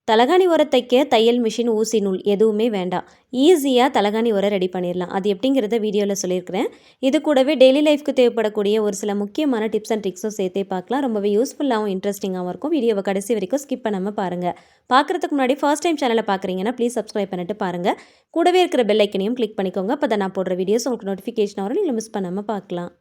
தலகாணி உரம் தைக்க தையல் மிஷின், ஊசி, நூல் எதுவுமே வேண்டாம். ஈஸியாக தலகாணி உரம் ரெடி பண்ணிடலாம். அது எப்படிங்கிறத வீடியோவில் சொல்லியிருக்கிறேன். இது கூடவே டெய்லி லைஃப்க்கு தேவைப்படக்கூடிய ஒரு சில முக்கியமான டிப்ஸ் அண்ட் ட்ரிக்ஸும் சேர்த்தே பார்க்கலாம். ரொம்பவே யூஸ்ஃபுல்லாகவும் இன்ட்ரெஸ்டிங்காகவும் இருக்கும். வீடியோவை கடைசி வரைக்கும் ஸ்கிப் பண்ணாமல் பாருங்கள். பார்க்குறதுக்கு முன்னாடி ஃபர்ஸ்ட் டைம் சேனலை பார்க்குறீங்கன்னா ப்ளீஸ் சப்ஸ்கிரைப் பண்ணிட்டு பாருங்கள். கூடவே இருக்கிற பெல் ஐக்கனையும் கிளிக் பண்ணிக்கோங்க. அப்போ தான் நான் போடுற வீடியோஸ் உங்களுக்கு நோட்டிஃபிகேஷன் வரும். நீங்கள் மிஸ் பண்ணாமல் பார்க்கலாம்.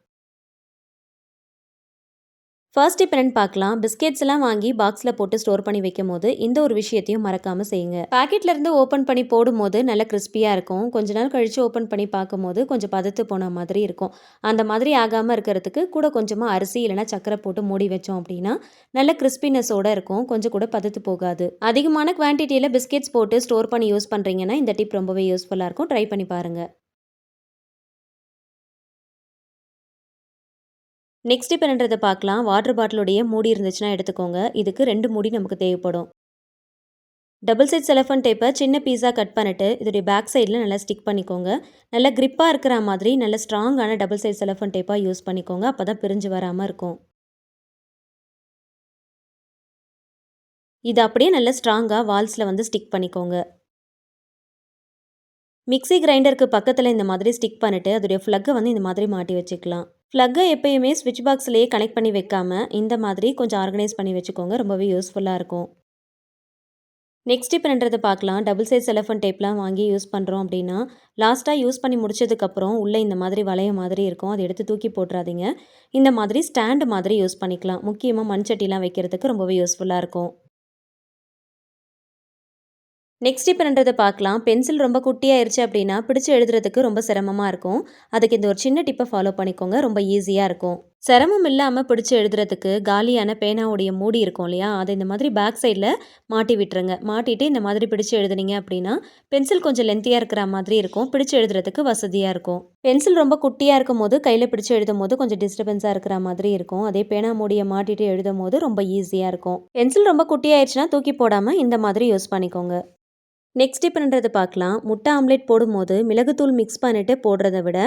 ஃபர்ஸ்ட் டிப் என்னன்னு பார்க்கலாம். பிஸ்கெட்ஸ் எல்லாம் வாங்கி பாக்ஸில் போட்டு ஸ்டோர் பண்ணி வைக்கும் போது இந்த ஒரு விஷயத்தையும் மறக்காமல் செய்யுங்க. பாக்கெட்ல இருந்து ஓப்பன் பண்ணி போடும்போது நல்ல கிறிஸ்பியாக இருக்கும். கொஞ்ச நாள் கழித்து ஓப்பன் பண்ணி பார்க்கும்போது கொஞ்சம் பதத்து போன மாதிரி இருக்கும். அந்த மாதிரி ஆகாமல் இருக்கிறதுக்கு கூட கொஞ்சமாக அரிசி இல்லைனா சக்கரை போட்டு மூடி வச்சோம் அப்படின்னா நல்ல கிறிஸ்பினஸோடு இருக்கும். கொஞ்சம் கூட பதத்து போகாது. அதிகமான குவான்டிட்டியில் பிஸ்கெட்ஸ் போட்டு ஸ்டோர் பண்ணி யூஸ் பண்ணுறீங்கன்னா இந்த டிப் ரொம்பவே யூஸ்ஃபுல்லாக இருக்கும். ட்ரை பண்ணி பாருங்கள். நெக்ஸ்ட் இப்போ என்னன்றதை பார்க்கலாம். வாட்டர் பாட்டிலுடைய மூடி இருந்துச்சுன்னா எடுத்துக்கோங்க. இதுக்கு 2 மூடி நமக்கு தேவைப்படும். டபுள் சைட் செலஃபன் டேப்பை சின்ன பீஸாக கட் பண்ணிவிட்டு இதோடைய பேக் சைடில் நல்லா ஸ்டிக் பண்ணிக்கோங்க. நல்லா கிரிப்பாக இருக்கிற மாதிரி நல்ல ஸ்ட்ராங்கான டபுள் சைட் செலஃபன் டேப்பாக யூஸ் பண்ணிக்கோங்க. அப்போ தான் பிரிஞ்சு வராமல் இருக்கும். இது அப்படியே நல்லா ஸ்ட்ராங்காக வால்ஸில் வந்து ஸ்டிக் பண்ணிக்கோங்க. மிக்ஸி கிரைண்டருக்கு பக்கத்தில் இந்த மாதிரி ஸ்டிக் பண்ணிவிட்டு அதோடைய ஃப்ளக்கை வந்து இந்த மாதிரி மாட்டி வச்சுக்கலாம். ஃப்ளக்கை எப்பயுமே ஸ்விட்ச் பாக்ஸ்லேயே கனெக்ட் பண்ணி வைக்காமல் இந்த மாதிரி கொஞ்சம் ஆர்கனைஸ் பண்ணி வச்சுக்கோங்க. ரொம்பவே யூஸ்ஃபுல்லாக இருக்கும். நெக்ஸ்ட் இப்போ என்னன்றதை பார்க்கலாம். டபுள் சைஸ் செலஃபன் டேப்லாம் வாங்கி யூஸ் பண்ணுறோம் அப்படின்னா லாஸ்ட்டாக யூஸ் பண்ணி முடிச்சதுக்கப்புறம் உள்ளே இந்த மாதிரி வளைய மாதிரி இருக்கும். அதை எடுத்து தூக்கி போட்டுறாதீங்க. இந்த மாதிரி ஸ்டாண்டு மாதிரி யூஸ் பண்ணிக்கலாம். முக்கியமாக மண்சட்டிலாம் வைக்கிறதுக்கு ரொம்பவே யூஸ்ஃபுல்லாக இருக்கும். நெக்ஸ்ட் இப்போ என்னன்றதை பார்க்கலாம். பென்சில் ரொம்ப குட்டியாயிருச்சு அப்படின்னா பிடிச்சி எழுதுறதுக்கு ரொம்ப சிரமமாக இருக்கும். அதுக்கு இந்த ஒரு சின்ன டிப்பை ஃபாலோ பண்ணிக்கோங்க. ரொம்ப ஈஸியாக இருக்கும். சிரமம் இல்லாமல் பிடிச்சி எழுதுறதுக்கு காலியான பேனாவுடைய மூடி இருக்கும் இல்லையா, அதை இந்த மாதிரி பேக் சைடில் மாட்டி விட்டுருங்க. மாட்டிட்டு இந்த மாதிரி பிடிச்சி எழுதுனீங்க அப்படின்னா பென்சில் கொஞ்சம் லென்த்தியாக இருக்கிற மாதிரி இருக்கும். பிடிச்சி எழுதுறதுக்கு வசதியாக இருக்கும். பென்சில் ரொம்ப குட்டியாக இருக்கும் போது கையில் பிடிச்சி எழுதும் போது கொஞ்சம் டிஸ்டர்பன்ஸாக இருக்கிற மாதிரி இருக்கும். அதே பேனா மூடியை மாட்டிட்டு எழுதும் போது ரொம்ப ஈஸியாக இருக்கும். பென்சில் ரொம்ப குட்டியாயிருச்சுன்னா தூக்கி போடாமல் இந்த மாதிரி யூஸ் பண்ணிக்கோங்க. நெக்ஸ்ட் இப்போ என்னன்றதை பார்க்கலாம். முட்டை ஆம்லேட் போடும்போது மிளகுத்தூள் மிக்ஸ் பண்ணிவிட்டு போடுறத விட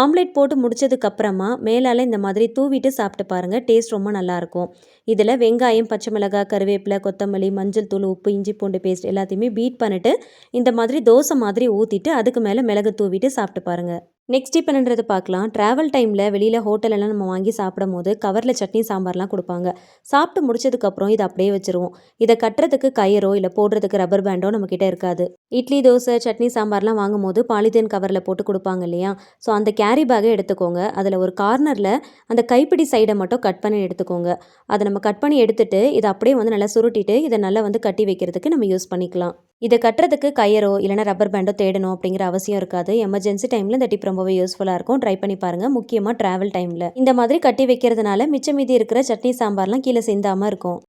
ஆம்லேட் போட்டு முடிச்சதுக்கப்புறமா மேலால் இந்த மாதிரி தூவிட்டு சாப்பிட்டு பாருங்கள். டேஸ்ட் ரொம்ப நல்லாயிருக்கும். இதில் வெங்காயம், பச்சை மிளகாய், கருவேப்பிலை, கொத்தமல்லி, மஞ்சள் தூள், உப்பு, இஞ்சி பூண்டு பேஸ்ட் எல்லாத்தையுமே பீட் பண்ணிவிட்டு இந்த மாதிரி தோசை மாதிரி ஊற்றிட்டு அதுக்கு மேலே மிளகு தூவிட்டு சாப்பிட்டு பாருங்கள். நெக்ஸ்ட் இப்போ என்னன்றதை பார்க்கலாம். ட்ராவல் டைமில் வெளியில் ஹோட்டலெல்லாம் நம்ம வாங்கி சாப்பிடும் போது கவரில் சட்னி சாம்பார்லாம் கொடுப்பாங்க. சாப்பிட்டு முடிச்சதுக்கப்புறம் இதை அப்படியே வச்சுருவோம். இதை கட்டுறதுக்கு கயிறோ இல்லை போடுறதுக்கு ரப்பர் பேண்டோ நம்மக்கிட்ட இருக்காது. இட்லி, தோசை, சட்னி சாம்பார்லாம் வாங்கும் போது பாலித்தீன் கவரில் போட்டு கொடுப்பாங்க இல்லையா, ஸோ அந்த கேரி பேக்கை எடுத்துக்கோங்க. அதில் ஒரு கார்னரில் அந்த கைப்பிடி சைடை மட்டும் கட் பண்ணி எடுத்துக்கோங்க. அதை நம்ம கட் பண்ணி எடுத்துகிட்டு இதை அப்படியே வந்து நல்லா சுருட்டிட்டு இதை நல்லா வந்து கட்டி வைக்கிறதுக்கு நம்ம யூஸ் பண்ணிக்கலாம். இதை கட்டுறதுக்கு கயிறோ இல்லைனா ரப்பர் பேண்டோ தேடணும் அப்படிங்கிற அவசியம் இருக்காது. எமர்ஜென்சி டைமில் இந்த டிப் ரொம்பவே யூஸ்ஃபுல்லாக இருக்கும். ட்ரை பண்ணி பாருங்கள். முக்கியமாக ட்ராவல் டைமில் இந்த மாதிரி கட்டி வைக்கிறதுனால மிச்சம் மீதி இருக்கிற சட்னி சாம்பார்லாம் கீழே சிந்தாமல் இருக்கும்.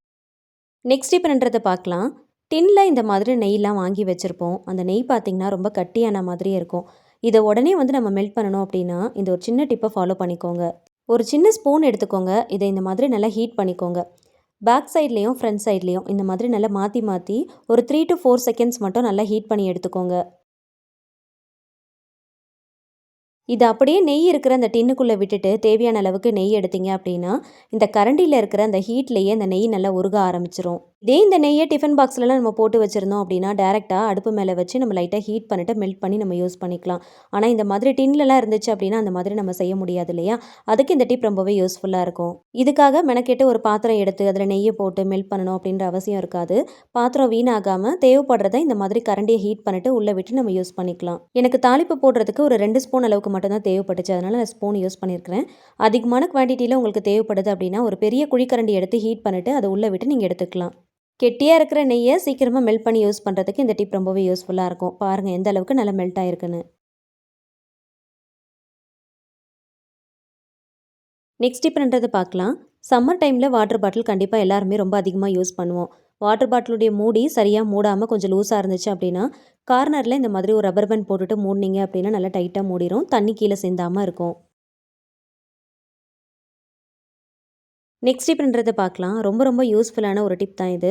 நெக்ஸ்ட் இப்போ என்னன்றதை பார்க்கலாம். டின்னில் இந்த மாதிரி நெய்லாம் வாங்கி வச்சுருப்போம். அந்த நெய் பார்த்திங்கன்னா ரொம்ப கட்டியான மாதிரியே இருக்கும். இதை உடனே வந்து நம்ம மெல்ட் பண்ணணும் அப்படின்னா இந்த ஒரு சின்ன டிப்பை ஃபாலோ பண்ணிக்கோங்க. ஒரு சின்ன ஸ்பூன் எடுத்துக்கோங்க. இதை இந்த மாதிரி நல்லா ஹீட் பண்ணிக்கோங்க. பேக் சைட்லேயும் ஃப்ரண்ட் சைட்லேயும் இந்த மாதிரி நல்லா மாற்றி மாற்றி ஒரு 3 to 4 செகண்ட்ஸ் மட்டும் நல்லா ஹீட் பண்ணி எடுத்துக்கோங்க. இது அப்படியே நெய் இருக்கிற அந்த டின்னுக்குள்ளே விட்டுட்டு தேவையான அளவுக்கு நெய் எடுத்தீங்க அப்படின்னா இந்த கரண்டியில் இருக்கிற அந்த ஹீட்லேயே அந்த நெய் நல்லா உருக ஆரம்பிச்சிரும். இதே இந்த நெய்யை டிஃபன் பாக்ஸ்லலாம் நம்ம போட்டு வச்சுருந்தோம் அப்படின்னா டேரெக்டாக அடுப்பு மேலே வச்சு நம்ம லைட்டாக ஹீட் பண்ணிட்டு மெல்ட் பண்ணி நம்ம யூஸ் பண்ணிக்கலாம். ஆனால் இந்த மாதிரி டின்லலாம் இருந்துச்சு அப்படின்னா அந்த மாதிரி நம்ம செய்ய முடியாது இல்லையா, அதுக்கு இந்த டிப் ரொம்பவே யூஸ்ஃபுல்லாக இருக்கும். இதுக்காக மெனக்கெட்டு ஒரு பாத்திரம் எடுத்து அதில் நெய்யை போட்டு மெல்ட் பண்ணணும் அப்படின்ற அவசியம் இருக்காது. பாத்திரம் வீணாகாமல் தேவைப்படுறத இந்த மாதிரி கரண்டியை ஹீட் பண்ணிட்டு உள்ளே விட்டு நம்ம யூஸ் பண்ணிக்கலாம். எனக்கு தாளிப்பு போடுறதுக்கு ஒரு 2 ஸ்பூன் அளவுக்கு மட்டும்தான் தேவைப்பட்டுச்சு. அதனால் நான் ஸ்பூன் யூஸ் பண்ணியிருக்கிறேன். அதிகமான குவான்டிட்டியில் உங்களுக்கு தேவைப்படுது அப்படின்னா ஒரு பெரிய குழிக்கரண்டி எடுத்து ஹீட் பண்ணிவிட்டு அதை உள்ளே விட்டு நீங்கள் எடுத்துக்கலாம். கெட்டியாக இருக்கிற நெய்யை சீக்கிரமாக மெல்ட் பண்ணி யூஸ் பண்ணுறதுக்கு இந்த டிப் ரொம்பவே யூஸ்ஃபுல்லாக இருக்கும். பாருங்கள் எந்த அளவுக்கு நல்லா மெல்ட் ஆகிருக்குன்னு. நெக்ஸ்ட் டிப்ன்றது பார்க்கலாம். சம்மர் டைமில் வாட்டர் பாட்டில் கண்டிப்பாக எல்லாருமே ரொம்ப அதிகமாக யூஸ் பண்ணுவோம். வாட்டர் பாட்டிலுடைய மூடி சரியாக மூடாமல் கொஞ்சம் லூஸாக இருந்துச்சு அப்படின்னா கார்னரில் இந்த மாதிரி ஒரு ரப்பர் பேண்ட் போட்டுட்டு மூடினீங்க அப்படின்னா நல்லா டைட்டாக மூடிடும். தண்ணி கீழே சிந்தாமல் இருக்கும். நெக்ஸ்ட் டிப்ன்றதை பார்க்கலாம். ரொம்ப ரொம்ப யூஸ்ஃபுல்லான ஒரு டிப் தான் இது.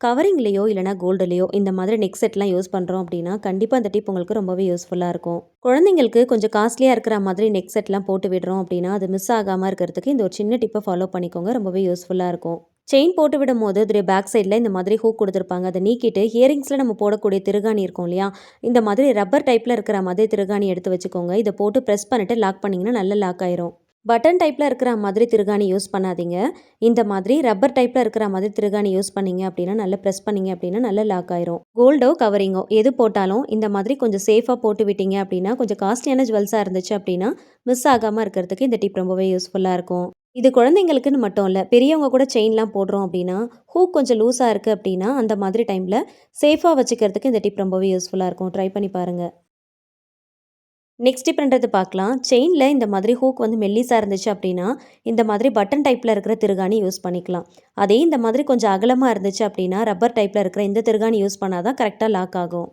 கவரிங்லேயோ இல்லைனா கோல்டுலேயோ இந்த மாதிரி நெக் செட்லாம் யூஸ் பண்ணுறோம் அப்படின்னா கண்டிப்பாக அந்த டிப் உங்களுக்கு ரொம்பவே யூஸ்ஃபுல்லாக இருக்கும். குழந்தைங்களுக்கு கொஞ்சம் காஸ்ட்லியாக இருக்கிற மாதிரி நெக் செட்லாம் போட்டு விடுறோம் அப்படின்னா அது மிஸ் ஆகாமல் இருக்கிறதுக்கு இந்த ஒரு சின்ன டிப்பை ஃபாலோ பண்ணிக்கோங்க. ரொம்பவே யூஸ்ஃபுல்லாக இருக்கும். செயின் போட்டு விடும்போது அதோடைய பேக் சைடில் இந்த மாதிரி ஹூக் கொடுத்துருப்பாங்க. அதை நீக்கிட்டு இயரிங்ஸில் நம்ம போடக்கூடிய திருகாணி இருக்கும் இல்லையா, இந்த மாதிரி ரப்பர் டைப்பில் இருக்கிற மாதிரி திருகாணி எடுத்து வச்சுக்கோங்க. இதை போட்டு ப்ரெஸ் பண்ணிவிட்டு லாக் பண்ணிங்கன்னா நல்லா லாக் ஆயிரும். பட்டன் டைப்பில் இருக்கிற மாதிரி திருகாணி யூஸ் பண்ணாதீங்க. இந்த மாதிரி ரப்பர் டைப்பில் இருக்கிற மாதிரி திருகாணி யூஸ் பண்ணீங்க அப்படின்னா, நல்லா ப்ரெஸ் பண்ணீங்க அப்படின்னா நல்லா லாக் ஆயிரும். கோல்டோ கவரிங்கோ எது போட்டாலும் இந்த மாதிரி கொஞ்சம் சேஃபாக போட்டு விட்டீங்க அப்படின்னா, கொஞ்சம் காஸ்ட்லியான ஜுவல்ஸாக இருந்துச்சு அப்படின்னா மிஸ் ஆகாமல் இருக்கிறதுக்கு இந்த டிப் ரொம்பவே யூஸ்ஃபுல்லாக இருக்கும். இது குழந்தைங்களுக்குன்னு மட்டும் இல்லை, பெரியவங்க கூட செயின்லாம் போடுறோம் அப்படின்னா, ஹூக் கொஞ்சம் லூஸாக இருக்குது அப்படின்னா அந்த மாதிரி டைமில் சேஃபாக வச்சுக்கிறதுக்கு இந்த டிப் ரொம்பவே யூஸ்ஃபுல்லாக இருக்கும். ட்ரை பண்ணி பாருங்கள். நெக்ஸ்ட் டிப்ன்றது பார்க்கலாம். செயினில் இந்த மாதிரி ஹூக் வந்து மெல்லிஸாக இருந்துச்சு அப்படின்னா, இந்த மாதிரி பட்டன் டைப்பில் இருக்கிற திருகாணி யூஸ் பண்ணிக்கலாம். அதே இந்த மாதிரி கொஞ்சம் அகலமாக இருந்துச்சு அப்படின்னா, ரப்பர் டைப்பில் இருக்கிற இந்த திருகாணி யூஸ் பண்ணால் தான் கரெக்டாக லாக் ஆகும்.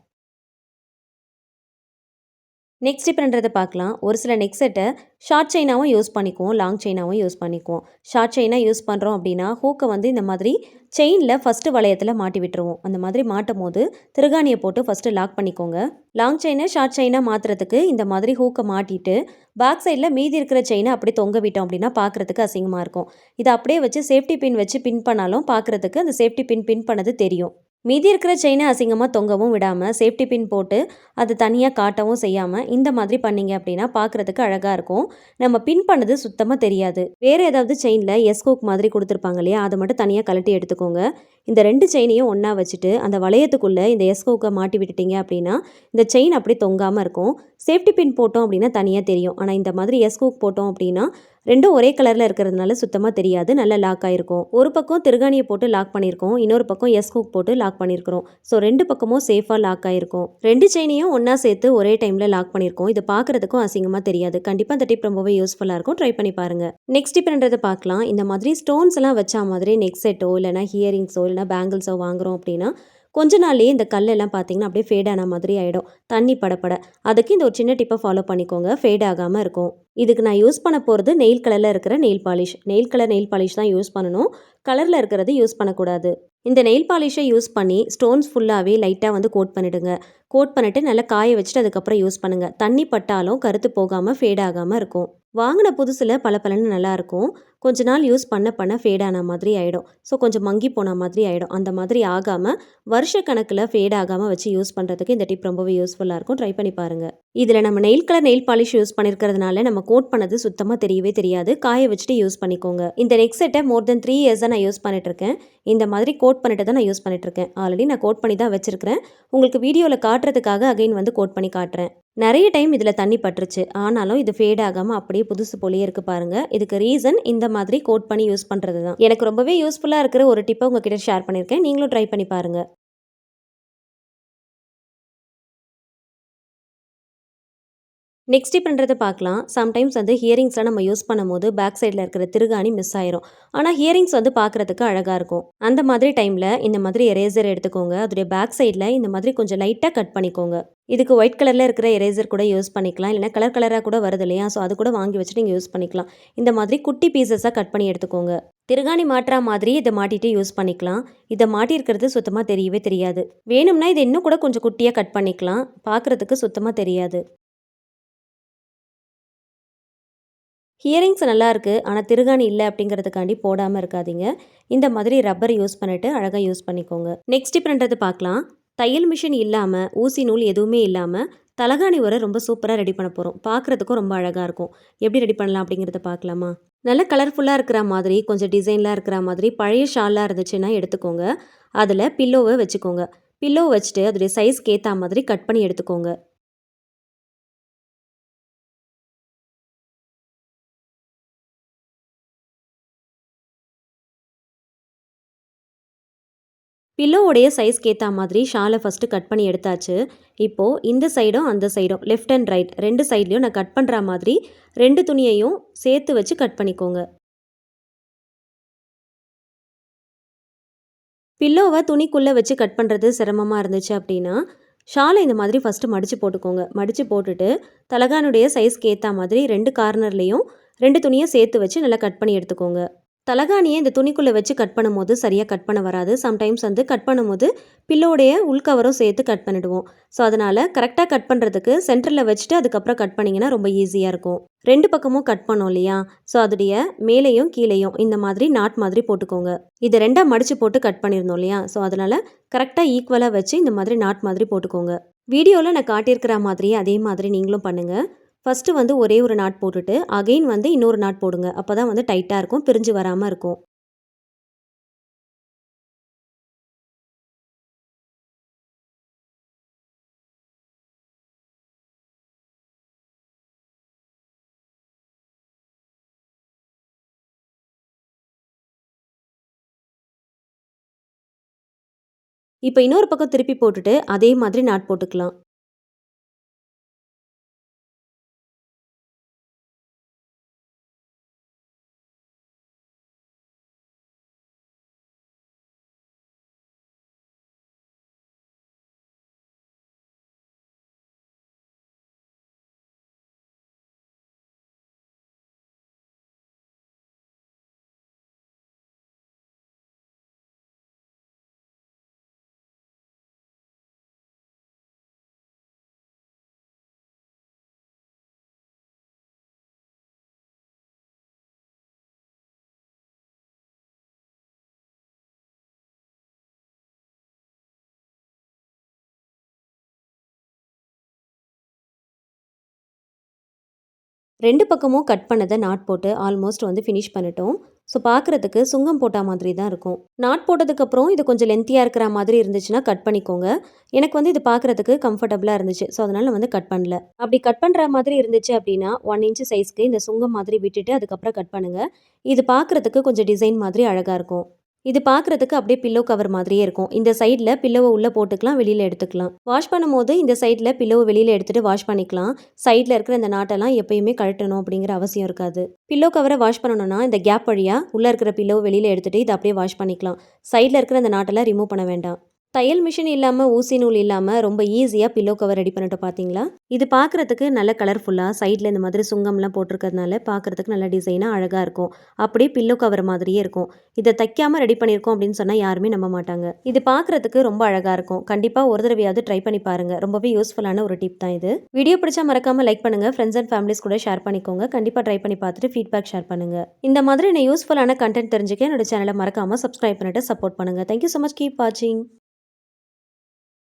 நெக்ஸ்ட் டிப்ன்றதை பார்க்கலாம். ஒரு சில நெக் செட்டை ஷார்ட் செயினாகவும் யூஸ் பண்ணிக்குவோம், லாங் செயினாகவும் யூஸ் பண்ணிக்குவோம். ஷார்ட் செயினாக யூஸ் பண்ணுறோம் அப்படின்னா ஹூக்கை வந்து இந்த மாதிரி செயினில் ஃபஸ்ட்டு வளையத்தில் மாட்டி விட்டுருவோம். அந்த மாதிரி மாட்டும் போது திருகாணியை போட்டு ஃபஸ்ட்டு லாக் பண்ணிக்கோங்க. லாங் செயினை ஷார்ட் செயினாக மாற்றுறதுக்கு இந்த மாதிரி ஹூக்கை மாட்டிட்டு பேக் சைடில் மீதி இருக்கிற செயினை அப்படி தொங்க விட்டோம் அப்படின்னா பார்க்குறதுக்கு அசிங்கமாக இருக்கும். இதை அப்படியே வச்சு சேஃப்டி பின் வச்சு பின் பண்ணாலும் பார்க்குறதுக்கு அந்த சேஃப்டி பின் பண்ணது தெரியும். மீதி இருக்கிற செயினை அசிங்கமாக தொங்கவும் விடாமல் சேஃப்டி பின் போட்டு அது தனியாக காட்டவும் செய்யாமல் இந்த மாதிரி பண்ணீங்க அப்படின்னா பார்க்குறதுக்கு அழகாக இருக்கும். நம்ம பின் பண்ணது சுத்தமாக தெரியாது. வேறு ஏதாவது செயினில் எஸ் ஹூக் மாதிரி கொடுத்துருப்பாங்க இல்லையா, அதை மட்டும் தனியாக கழட்டி எடுத்துக்கோங்க. இந்த 2 செயினையும் ஒன்றா வச்சுட்டு அந்த வளையத்துக்குள்ளே இந்த எஸ் ஹூக்கை மாட்டி விட்டுட்டீங்க அப்படின்னா இந்த செயின் அப்படி தொங்காமல் இருக்கும். சேஃப்டி பின் போட்டோம் அப்படின்னா தனியாக தெரியும். ஆனால் இந்த மாதிரி எஸ் ஹூக் போட்டோம் அப்படின்னா ரெண்டும் ஒரே கலரில் இருக்கிறதுனால சுத்தமாக தெரியாது, நல்லா லாக் ஆகிருக்கும். ஒரு பக்கம் திருகாணியை போட்டு லாக் பண்ணியிருக்கோம், இன்னொரு பக்கம் எஸ் ஹூக் போட்டு லாக் பண்ணியிருக்கிறோம். ஸோ 2 பக்கமும் சேஃபாக லாக் ஆகிருக்கும். 2 செயினையும் ஒன்றா சேர்த்து ஒரே டைமில் லாக் பண்ணியிருக்கோம். இது பார்க்குறதுக்கும் அசிங்கமாக தெரியாது. கண்டிப்பாக அந்த டிப் ரொம்பவே யூஸ்ஃபுல்லாக இருக்கும். ட்ரை பண்ணி பாருங்கள். நெக்ஸ்ட் டிப்ன்றதை பார்க்கலாம். இந்த மாதிரி ஸ்டோன்ஸ் எல்லாம் வச்சா மாதிரி நெக் செட்டோ இல்லைனா ஹியரிங்ஸோ இல்லைனா பேங்கிள்ஸோ வாங்குகிறோம் அப்படின்னா கொஞ்ச நாள்லேயே இந்த கல்லெல்லாம் பார்த்தீங்கன்னா அப்படியே ஃபேட் ஆன மாதிரி ஆகிடும், தண்ணி படப்பட. அதுக்கு இந்த ஒரு சின்ன டிப்பை ஃபாலோ பண்ணிக்கோங்க, ஃபேட் ஆகாமல் இருக்கும். இதுக்கு நான் யூஸ் பண்ண போகிறது நெயில் கலரில் இருக்கிற nail polish. Nail colour nail polish தான் யூஸ் பண்ணணும், கலரில் இருக்கிறது யூஸ் பண்ணக்கூடாது. இந்த நெயில் பாலிஷை யூஸ் பண்ணி ஸ்டோன்ஸ் ஃபுல்லாகவே லைட்டாக வந்து கோட் பண்ணிவிடுங்க. கோட் பண்ணிவிட்டு நல்லா காய வச்சுட்டு அதுக்கப்புறம் யூஸ் பண்ணுங்கள். தண்ணி பட்டாலும் கருத்து போகாமல் ஃபேட் ஆகாமல் இருக்கும். வாங்கின புதுசில் பளபளன்னு நல்லாயிருக்கும். கொஞ்ச நாள் யூஸ் பண்ண ஃபேட் ஆன மாதிரி ஆகிடும். ஸோ கொஞ்சம் மங்கி போன மாதிரி ஆகிடும். அந்த மாதிரி ஆகாமல் வருஷக்கணக்கில் ஃபேட் ஆகாமல் வச்சு யூஸ் பண்ணுறதுக்கு இந்த டிப் ரொம்பவே யூஸ்ஃபுல்லாக இருக்கும். ட்ரை பண்ணி பாருங்கள். இதில் நம்ம nail colour nail polish use பண்ணியிருக்கிறதுனால நம்ம கோட் பண்ணது சுத்தமாக தெரியவே தெரியாது. காய வச்சுட்டு யூஸ் பண்ணிக்கோங்க. இந்த நெக் செட்டை மோர் தென் 3 இயர்ஸாக நான் யூஸ் பண்ணிட்டுருக்கேன். இந்த மாதிரி கோட் பண்ணிட்டு தான் நான் யூஸ் பண்ணிட்டுருக்கேன். ஆல்ரெடி நான் கோட் பண்ணி தான் வச்சுருக்கிறேன். உங்களுக்கு வீடியோவில் காட்டுறதுக்காக அகைன் வந்து கோட் பண்ணி காட்டுறேன். நிறைய டைம் இதில் தண்ணி பட்டுருச்சு, ஆனாலும் இது ஃபேட் ஆகாமல் அப்படியே புதுசு போலயே இருக்குது பாருங்கள். இதுக்கு ரீசன் இந்த மாதிரி கோட் பண்ணி யூஸ் பண்ணுறது தான். எனக்கு ரொம்பவே யூஸ்ஃபுல்லாக இருக்கிற ஒரு டிப்பை உங்ககிட்ட ஷேர் பண்ணியிருக்கேன். நீங்களும் ட்ரை பண்ணி பாருங்கள். நெக்ஸ்ட் டிப்ன்றதை பார்க்கலாம். சம்டைம்ஸ் வந்து ஹியரிங்ஸ்லாம் நம்ம யூஸ் பண்ணும்போது பேக் சைடில் இருக்கிற திருகாணி மிஸ் ஆயிரும். ஆனால் ஹியரிங்ஸ் வந்து பார்க்குறதுக்கு அழகாக இருக்கும். அந்த மாதிரி டைமில் இந்த மாதிரி எரேசர் எடுத்துக்கோங்க. அதோடைய பேக் சைடில் இந்த மாதிரி கொஞ்சம் லைட்டாக கட் பண்ணிக்கோங்க. இதுக்கு ஒயிட் கலரில் இருக்கிற எரேசர் கூட யூஸ் பண்ணிக்கலாம், இல்லைனா கலர் கலராக கூட வருது இல்லையா, ஸோ அது கூட வாங்கி வச்சுட்டு நீங்கள் யூஸ் பண்ணிக்கலாம். இந்த மாதிரி குட்டி பீசஸாக கட் பண்ணி எடுத்துக்கோங்க. திருகாணி மாட்டுற மாதிரி இதை மாட்டிட்டு யூஸ் பண்ணிக்கலாம். இதை மாட்டியிருக்கிறது சுத்தமாக தெரியவே தெரியாது. வேணும்னா இதை இன்னும் கூட கொஞ்சம் குட்டியாக கட் பண்ணிக்கலாம், பார்க்குறதுக்கு சுத்தமாக தெரியாது. ஹியரிங்ஸ் நல்லாயிருக்கு, ஆனால் திருகாணி இல்லை அப்படிங்கிறதுக்காண்டி போடாமல் இருக்காதீங்க. இந்த மாதிரி ரப்பர் யூஸ் பண்ணிவிட்டு அழகாக யூஸ் பண்ணிக்கோங்க. நெக்ஸ்ட் டிப்ன்றது பார்க்கலாம். தையல் மிஷின் இல்லாமல், ஊசி நூல் எதுவுமே இல்லாமல் தலகாணி உரை ரொம்ப சூப்பராக ரெடி பண்ண போகிறோம். பார்க்குறதுக்கும் ரொம்ப அழகாக இருக்கும். எப்படி ரெடி பண்ணலாம் அப்படிங்கிறத பார்க்கலாமா? நல்ல கலர்ஃபுல்லாக இருக்கிற மாதிரி, கொஞ்சம் டிசைன்லாம் இருக்கிற மாதிரி பழைய ஷாலாக இருந்துச்சுன்னா எடுத்துக்கோங்க. அதில் பில்லோவை வச்சுக்கோங்க. பில்லோ வச்சுட்டு அதோடைய சைஸ்க்கு ஏற்ற மாதிரி கட் பண்ணி எடுத்துக்கோங்க. பில்லோவுடைய சைஸ்க்கு ஏற்ற மாதிரி ஷாலை ஃபஸ்ட்டு கட் பண்ணி எடுத்தாச்சு. இப்போது இந்த சைடும் அந்த சைடும் லெஃப்ட் அண்ட் ரைட் 2 சைட்லேயும் நான் கட் பண்ணுற மாதிரி 2 துணியையும் சேர்த்து வச்சு கட் பண்ணிக்கோங்க. பில்லோவை துணிக்குள்ளே வச்சு கட் பண்ணுறது சிரமமாக இருந்துச்சு அப்படின்னா ஷாலை இந்த மாதிரி ஃபஸ்ட்டு மடித்து போட்டுக்கோங்க. மடித்து போட்டுட்டு தலகானுடைய சைஸ்க்கு ஏற்ற மாதிரி 2 கார்னர்லேயும் 2 துணியை சேர்த்து வச்சு நல்லா கட் பண்ணி எடுத்துக்கோங்க. தலகாணியை இந்த துணிக்குள்ளே வச்சு கட் பண்ணும்போது சரியாக கட் பண்ண வராது. சம்டைம்ஸ் வந்து கட் பண்ணும்போது பில்லோடைய உள்கவரும் சேர்த்து கட் பண்ணிடுவோம். ஸோ அதனால் கரெக்டாக கட் பண்ணுறதுக்கு சென்டரில் வச்சுட்டு அதுக்கப்புறம் கட் பண்ணிங்கன்னா ரொம்ப ஈஸியாக இருக்கும். 2 பக்கமும் கட் பண்ணோம் இல்லையா? ஸோ அதோடைய மேலேயும் கீழேயும் இந்த மாதிரி நாட் மாதிரி போட்டுக்கோங்க. இதை 2ஆக மடித்து போட்டு கட் பண்ணியிருந்தோம் இல்லையா? ஸோ அதனால் கரெக்டாக ஈக்குவலாக வச்சு இந்த மாதிரி நாட் மாதிரி போட்டுக்கோங்க. வீடியோவில் நான் காட்டியிருக்கிற மாதிரியே அதே மாதிரி நீங்களும் பண்ணுங்கள். ஃபஸ்ட்டு வந்து ஒரே ஒரு நாட் போட்டுட்டு அகைன் வந்து இன்னொரு நாட் போடுங்க. அப்போ தான் வந்து டைட்டாக இருக்கும், பிரிஞ்சு வராமல் இருக்கும். இப்போ இன்னொரு பக்கம் திருப்பி போட்டுட்டு அதே மாதிரி நாட் போட்டுக்கலாம். ரெண்டு பக்கமும் கட் பண்ணதை நாட் போட்டு ஆல்மோஸ்ட் வந்து ஃபினிஷ் பண்ணிட்டோம். ஸோ பார்க்குறதுக்கு சுங்கம் போட்ட மாதிரி தான் இருக்கும். நாட் போட்டதுக்கப்புறம் இது கொஞ்சம் லென்த்தியாக இருக்கிற மாதிரி இருந்துச்சுன்னா கட் பண்ணிக்கோங்க. எனக்கு வந்து இது பார்க்குறதுக்கு கம்ஃபர்டபுளாக இருந்துச்சு. ஸோ அதனால் நான் வந்து கட் பண்ணல. அப்படி கட் பண்ணுற மாதிரி இருந்துச்சு அப்படின்னா 1 இன்ச் சைஸ்க்கு இந்த சுங்கம் மாதிரி விட்டுட்டு அதுக்கப்புறம் கட் பண்ணுங்கள். இது பார்க்குறதுக்கு கொஞ்சம் டிசைன் மாதிரி அழகாக இருக்கும். இது பார்க்குறதுக்கு அப்படியே பில்லோ கவர் மாதிரியே இருக்கும். இந்த சைடில் பில்லோவை உள்ளே போட்டுக்கலாம், வெளியில் எடுத்துக்கலாம். வாஷ் பண்ணும்போது இந்த சைடில் பில்லோவை வெளியில் எடுத்துகிட்டு வாஷ் பண்ணிக்கலாம். சைடில் இருக்கிற இந்த நாட்டெல்லாம் எப்பயுமே கழட்டணும் அப்படிங்கிற அவசியம் இருக்காது. பில்லோ கவரை வாஷ் பண்ணணும்னா இந்த கேப் வழியாக உள்ளே இருக்கிற பில்லோவை வெளியில் எடுத்துகிட்டு இதை அப்படியே வாஷ் பண்ணிக்கலாம். சைடில் இருக்கிற இந்த நாட்டெல்லாம் ரிமூவ் பண்ண வேண்டாம். தையல் மிஷின் இல்லாமல் ஊசி நூல் இல்லாமல் ரொம்ப ஈஸியாக பில்லோ கவர் ரெடி பண்ணிட்டு பார்த்தீங்களா? இது பார்க்குறதுக்கு நல்ல கலர்ஃபுல்லாக சைடில் இந்த மாதிரி சுங்கம்லாம் போட்டிருக்கிறதுனால பார்க்குறதுக்கு நல்ல டிசைனாக அழகாக இருக்கும். அப்படியே பில்லோ கவர் மாதிரியே இருக்கும். இதை தைக்காமல் ரெடி பண்ணியிருக்கோம் அப்படின்னு சொன்னால் யாருமே நம்ப மாட்டாங்க. இது பார்க்குறதுக்கு ரொம்ப அழகாக இருக்கும். கண்டிப்பாக ஒரு தடவையாவது ட்ரை பண்ணி பாருங்கள். ரொம்பவே யூஸ்ஃபுல்லான ஒரு டிப் தான் இது. வீடியோ பிடிச்சா மறக்காமல் லைக் பண்ணுங்கள். ஃப்ரெண்ட்ஸ் அண்ட் ஃபேமிலிஸ் கூட ஷேர் பண்ணிக்கோங்க. கண்டிப்பாக ட்ரை பண்ணி பார்த்துட்டு ஃபீட்பேக் ஷேர் பண்ணுங்கள். இந்த மாதிரி நான் யூஸ்ஃபுல்லான கண்டென்ட் தெரிஞ்சுக்க என்னோட சேனலை மறக்காமல் சப்ஸ்கிரைப் பண்ணிட்டு சப்போர்ட் பண்ணுங்கள். Thank you so much. கீப் வாட்சிங்.